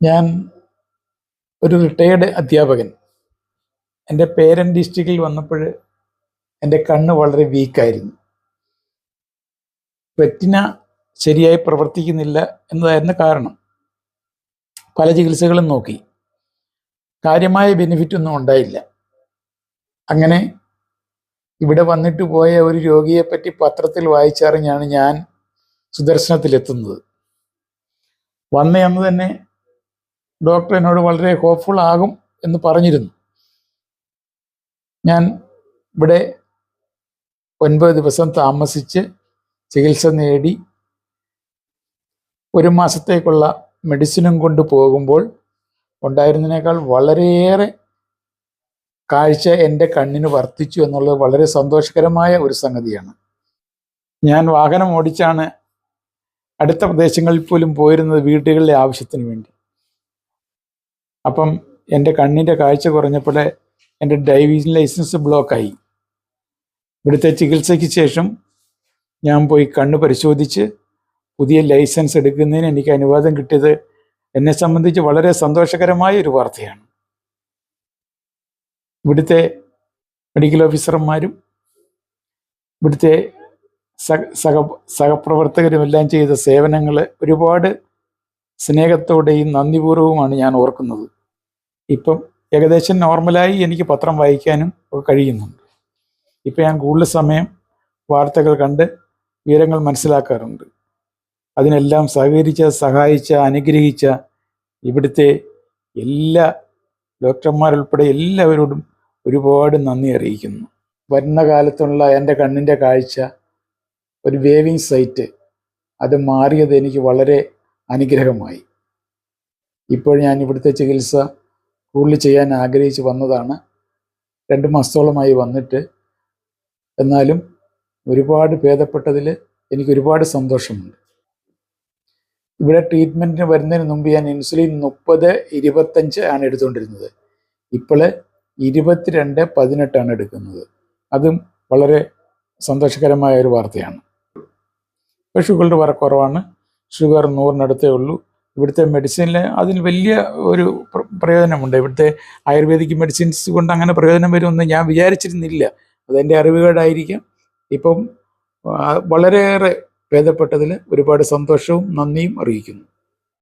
ഞാൻ ഒരു റിട്ടയേർഡ് അധ്യാപകൻ. എൻ്റെ പേരൻ്റ് ഡിസ്ട്രിക്റ്റിൽ വന്നപ്പോൾ എൻ്റെ കണ്ണ് വളരെ വീക്കായിരുന്നു. റെറ്റിന ശരിയായി പ്രവർത്തിക്കുന്നില്ല എന്നതായിരുന്നു കാരണം. പല ചികിത്സകളും നോക്കി, കാര്യമായ ബെനിഫിറ്റ് ഒന്നും ഉണ്ടായില്ല. അങ്ങനെ ഇവിടെ വന്നിട്ട് പോയ ഒരു രോഗിയെപ്പറ്റി പത്രത്തിൽ വായിച്ചറിഞ്ഞാണ് ഞാൻ സുദർശനത്തിലെത്തുന്നത്. വന്ന അന്ന് തന്നെ ഡോക്ടർ എന്നോട് വളരെ ഹോപ്പ്ഫുൾ ആകും എന്ന് പറഞ്ഞിരുന്നു. ഞാൻ ഇവിടെ 9 ദിവസം താമസിച്ച് ചികിത്സ നേടി 1 മാസത്തേക്കുള്ള മെഡിസിനും കൊണ്ട് പോകുമ്പോൾ ഉണ്ടായിരുന്നതിനേക്കാൾ വളരെയേറെ കാഴ്ച എൻ്റെ കണ്ണിന് വർദ്ധിച്ചു എന്നുള്ളത് വളരെ സന്തോഷകരമായ ഒരു സംഗതിയാണ്. ഞാൻ വാഹനം ഓടിച്ചാണ് അടുത്ത പ്രദേശങ്ങളിൽ പോലും പോയിരുന്നത്, വീടുകളിലെ ആവശ്യത്തിന് വേണ്ടി. അപ്പം എൻ്റെ കണ്ണിൻ്റെ കാഴ്ച കുറഞ്ഞപ്പോൾ എൻ്റെ ഡ്രൈവിംഗ് ലൈസൻസ് ബ്ലോക്കായി. ഇവിടുത്തെ ചികിത്സയ്ക്ക് ശേഷം ഞാൻ പോയി കണ്ണ് പരിശോധിച്ച് പുതിയ ലൈസൻസ് എടുക്കുന്നതിന് എനിക്ക് അനുവാദം കിട്ടിയത് എന്നെ സംബന്ധിച്ച് വളരെ സന്തോഷകരമായ ഒരു വാർത്തയാണ്. ഇവിടുത്തെ മെഡിക്കൽ ഓഫീസർമാരും ഇവിടുത്തെ സഹപ്രവർത്തകരും എല്ലാം ചെയ്ത സേവനങ്ങൾ ഒരുപാട് സ്നേഹത്തോടെയും നന്ദിപൂർവ്വമാണ് ഞാൻ ഓർക്കുന്നത്. ഇപ്പം ഏകദേശം നോർമലായി എനിക്ക് പത്രം വായിക്കാനും ഒക്കെ കഴിയുന്നുണ്ട്. ഇപ്പം ഞാൻ കൂടുതൽ സമയം വാർത്തകൾ കണ്ട് വിവരങ്ങൾ മനസ്സിലാക്കാറുണ്ട്. അതിനെല്ലാം സഹായിച്ച അനുഗ്രഹിച്ച ഇവിടുത്തെ എല്ലാ ഡോക്ടർമാരുൾപ്പെടെ എല്ലാവരോടും ഒരുപാട് നന്ദി അറിയിക്കുന്നു. വരുന്ന കാലത്തുള്ള എൻ്റെ കണ്ണിൻ്റെ കാഴ്ച, ഒരു വേവിങ് സൈറ്റ്, അത് മാറിയത് എനിക്ക് വളരെ അനുഗ്രഹമായി. ഇപ്പോൾ ഞാൻ ഇവിടുത്തെ ചികിത്സ കൂടുതൽ ചെയ്യാൻ ആഗ്രഹിച്ച് വന്നതാണ്. 2 മാസത്തോളമായി വന്നിട്ട്. എന്നാലും ഒരുപാട് ഭേദപ്പെട്ടതിൽ എനിക്ക് ഒരുപാട് സന്തോഷമുണ്ട്. ഇവിടെ ട്രീറ്റ്മെൻറ്റിന് വരുന്നതിന് മുമ്പ് ഞാൻ ഇൻസുലിൻ 30-25 ആണ് എടുത്തുകൊണ്ടിരുന്നത്. ഇപ്പോൾ 22-18 എടുക്കുന്നത്. അതും വളരെ സന്തോഷകരമായ ഒരു വാർത്തയാണ്. ഇപ്പോൾ ഷുഗറിൻ്റെ വരെ കുറവാണ്. ഷുഗർ 100-അടുത്തേ ഉള്ളൂ. ഇവിടുത്തെ മെഡിസിനിൽ അതിന് വലിയ ഒരു പ്രയോജനമുണ്ട്. ഇവിടുത്തെ ആയുർവേദിക് മെഡിസിൻസ് കൊണ്ട് അങ്ങനെ പ്രയോജനം വരുമെന്ന് ഞാൻ വിചാരിച്ചിരുന്നില്ല. അതെൻ്റെ അറിവുകേടായിരിക്കാം. ഇപ്പം വളരെയേറെ ഭേദപ്പെട്ടതിൽ ഒരുപാട് സന്തോഷവും നന്ദിയും അറിയിക്കുന്നു.